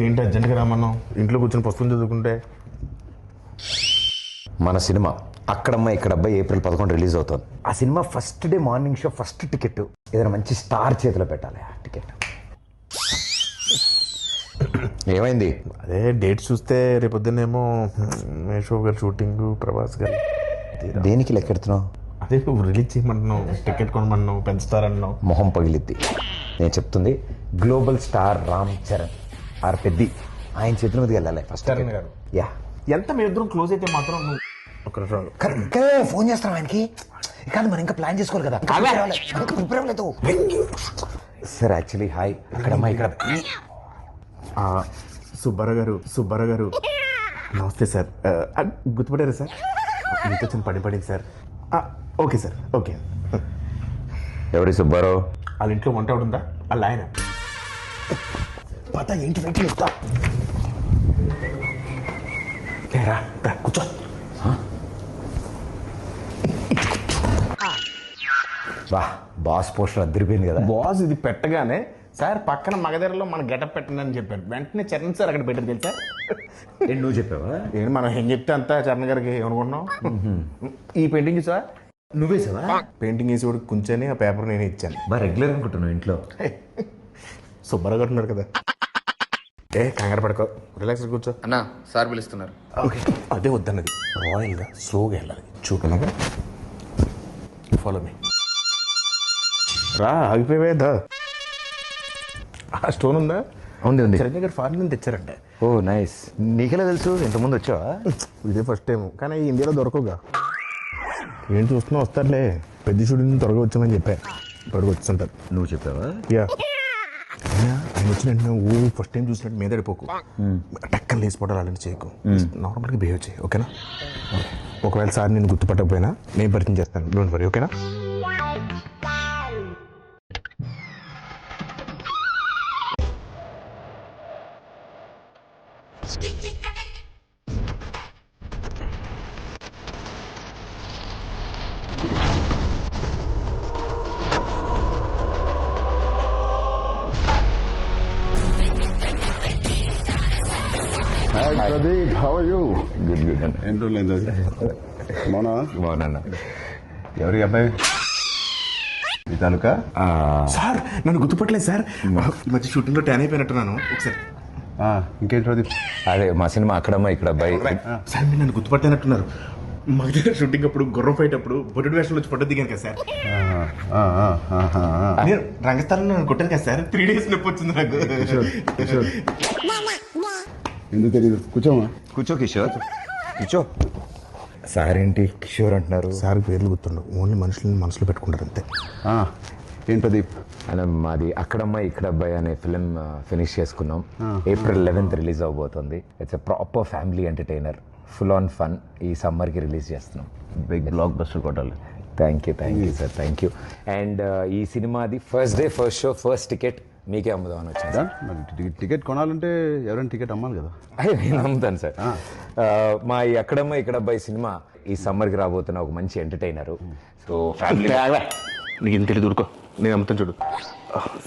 ఏంటి అర్జెంట్గా రామన్నావు? ఇంట్లో కూర్చొని పుస్తకం చదువుకుంటే. మన సినిమా అక్కడమ్మ ఇక్కడబ్బాయి April 11 రిలీజ్ అవుతుంది. ఆ cinema first day morning show first ticket ఏదైనా మంచి స్టార్ చేతిలో పెట్టాలి. ఆ టికెట్ ఏమైంది? అదే డేట్ చూస్తే రేపొద్దునేమో మేషో గారు షూటింగ్, ప్రభాస్ గారు. దేనికి లెక్కెడుతున్నావు? అదే నువ్వు రిలీజ్ చేయమంటున్నావు, టికెట్ కొనమన్నావు, పెంచుతారన్నావు. మొహం పగిలిద్ది. నేను చెప్తుంది global star Ram Charan R Peddi ఆయన చేతుల మీదకి వెళ్ళాలి ఫస్ట్. చరణ్ గారు యా ఎంత మీ ఇద్దరం క్లోజ్ అయితే మాత్రం నువ్వు ఒక ఇంకా ఫోన్ చేస్తాను ఆయనకి. కాదు మనం ఇంకా ప్లాన్ చేసుకోవాలి కదా. ప్రిపేర్ అవ్వలేదు సార్. యాక్చువల్లీ హాయ్ అక్కడమ్మా ఇక్కడ సుబ్బారావు గారు నమస్తే సార్. గుర్తుపడారా సార్? మీతో చిన్న పడింది సార్. Okay sir, okay. ఎవరి సుబ్బారావు? వాళ్ళ ఇంట్లో వంట ఉందా? వాళ్ళ ఆయన పత ఏంటి వెయిట్ చెప్తా. కూర్చో. బా బాస్ పోస్టర్ అదిరిపోయింది కదా. బాస్ ఇది పెట్టగానే సార్ పక్కన మగధరలో మన గెటప్ పెట్టండి అని చెప్పాను. వెంటనే చరణ్ సార్ అక్కడ పెట్టారు తెలుసా. నువ్వు చెప్పావా? ఏంటి మనం ఏం చెప్తే అంతా చరణ్ గారికి ఏమనుకుంటున్నావు? ఈ పెయింటింగ్ చూసా? నువ్వే సార్ పెయింటింగ్ వేసి కూడా కూర్చొని ఆ పేపర్ నేనే ఇచ్చాను. బా రెగ్యులర్ అనుకుంటున్నావు ఇంట్లో. సుబ్బారావు ఉన్నారు కదా. కంగారు పడుకో, రిలాక్స్ కూర్చో. అన్నా సార్ పిలుస్తున్నారు. ఓకే అదే వద్దన్నది. రాయల్గా స్లోగా వెళ్ళాలి. చూడనగా ఫాలో మీ. రా ఆగిపోయేదా? ఆ స్టోన్ ఉందా? ఉంది. చిరంజీవి గారు ఫారిన్ నుంచి తెచ్చారంటే. ఓ నైస్. నీకెలా తెలుసు? ఇంతకుముందు వచ్చావా? ఇదే ఫస్ట్ టైం, కానీ ఇండియాలో దొరకవుగా. ఏం చూస్తున్నా వస్తారులే. పెద్ద షూటింగ్ త్వరగా వచ్చామని చెప్పా. త్వరగా వచ్చుంటారు. నువ్వు చెప్పావా? యా ఆయన వచ్చిన వెంటనే ఫస్ట్ టైం చూసినట్టు మీద పడిపోకు. టక్కన లేచిపోవడాలు అలాంటి చేయకు. నార్మల్గా బిహేవ్ చేయి, ఓకేనా? ఒకవేళ సార్ నేను గుర్తుపట్టకపోయినా నేను పరిచయం చేస్తాను. డోంట్ వరీ, ఓకేనా? Pradeep, how are you? Good అన్న. ఏం రోజులైంది అది? బాగున్నా. ఎవరి అబ్బాయి? మీ తాలూకా? సార్ నన్ను గుర్తుపట్టలేదు సార్. ఈ మధ్య షూటింగ్లో ట్యాన్ అయిపోయినట్టున్నాను. ఒకసారి ఇంకేంటి ప్రదీప్? అదే మా సినిమా అక్కడమ్మా ఇక్కడ అబ్బాయి. సార్ మీరు నన్ను గుర్తుపట్టినట్టున్నారు. మా దగ్గర షూటింగ్ అప్పుడు గుర్రం ఫైట్ అప్పుడు బొడ్డు వేషంలో వచ్చి ఫోటో దిగాను కదా సార్. నేను రంగస్థలంలో నన్ను కొట్టాను కదా సార్. 3 days నొప్పి వచ్చింది నాకు. ఎందుకు తెలీదు? కూర్చోమా. కూర్చో కిషోర్, కూర్చో. సార్ ఏంటి కిషోర్ అంటున్నారు? సార్ పేర్లు గుర్తుండవు, ఓన్లీ మనుషులని మనసులో పెట్టుకుంటారు అంతే. ఏం ప్రదీప్? అలా మాది అక్కడమ్మ ఇక్కడ అబ్బాయి అనే ఫిలిం ఫినిష్ చేసుకున్నాం. April 11 రిలీజ్ అవబోతుంది. It's a proper family entertainer, full on fun. ఈ సమ్మర్కి రిలీజ్ చేస్తున్నాం. బిగ్ బ్లాక్ బస్టర్ కొట్టాలి. Thank you sir, thank you. And ఈ సినిమాది first day first show first ticket మీకే అమ్ముదామని వచ్చింది. మరి టికెట్ కొనాలంటే ఎవరైనా టికెట్ అమ్మాలి కదా. నేను అమ్ముతాను సార్. మా ఈ అక్కడమ్మ ఇక్కడ అబ్బాయి సినిమా ఈ సమ్మర్కి రాబోతున్న ఒక మంచి ఎంటర్టైనరు. సో ఫ్యామిలీ నీకు ఇంత తెలియదు, ఊరుకో, నేను అమ్ముతాను చూడు.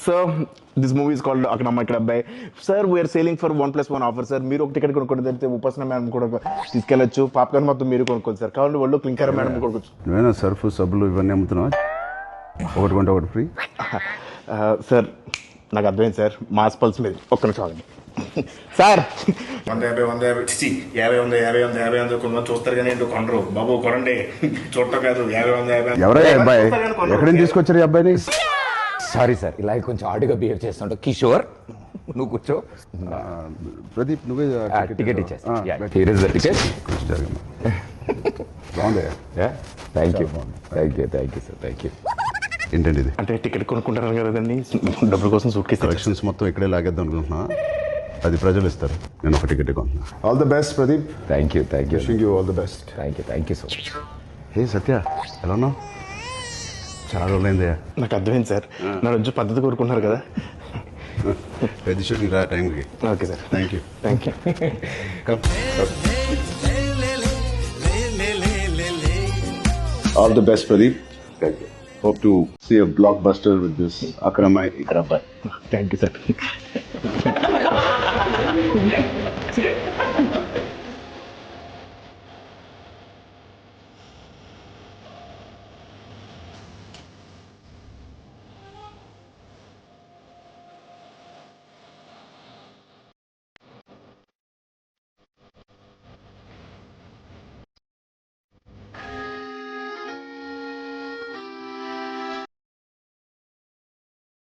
So this movie is called Akkadamma ఇక్కడ Abbayi. Sir we are selling for 1+1 offer sir. మీరు ఒక టికెట్ కొనుక్కోండి, తెలిస్తే ఉపాసన మేడం కూడా తీసుకెళ్ళచ్చు. పాప్కార్న్ మొత్తం మీరు కొనుక్కోండి సార్. కావాలంటే వాళ్ళు క్లింకర్ మేడం కొనుక్కోవచ్చు. నువ్వేనా సర్ఫ్ సబ్బులు ఇవన్నీ అమ్ముతున్నావా? ఒకటి కొంటే ఒకటి ఫ్రీ. సార్ నాకు అర్థమైంది సార్, మాస్ పల్స్ మీద. ఒక్క నిమిషం ఆగండి సార్. 150 కొంతమంది చూస్తారు కానీ ఏంటో కొనరు. బాబు కొనండి, చూడటం కాదు. 50 ఎవరయ్యా అబ్బాయి? ఎక్కడి నుంచి తీసుకొచ్చారు ఈ అబ్బాయిని? సారీ సార్, ఇలా కొంచెం ఆడుగా బిహేవ్ చేస్తుంటా. కిషోర్ నువ్వు కూర్చో. ప్రదీప్ నువ్వే టికెట్ ఇచ్చేస్తా. Here is the ticket. బాగుందయ్యా. Thank you sir, thank you. ఏంటండి ఇది? అంటే టికెట్ కొనుక్కుంటారు కదండి, డబ్బుల కోసం సూట్ కేసు కలెక్షన్స్ మొత్తం ఇక్కడే లాగేద్దాం అనుకుంటున్నా. అది ప్రజలు ఇస్తారు, నేను ఒక టికెట్ కొంటున్నా. All the best Pradeep. Thank you wishing you all the best. Thank you so much. Hey Satya, ఎలా ఉన్నావు? చాలా రోజులైందయ్యా. నాకు అర్థమైంది సార్, నా రోజు పద్ధతి కోరుకుంటున్నారు కదా. పెద్ద షూటింగ్ రా టైంకి. Okay sir, thank you. All the best Pradeep. Thank you. Hope to see a blockbuster with this Akramai Ikrabbai. Thank you, sir.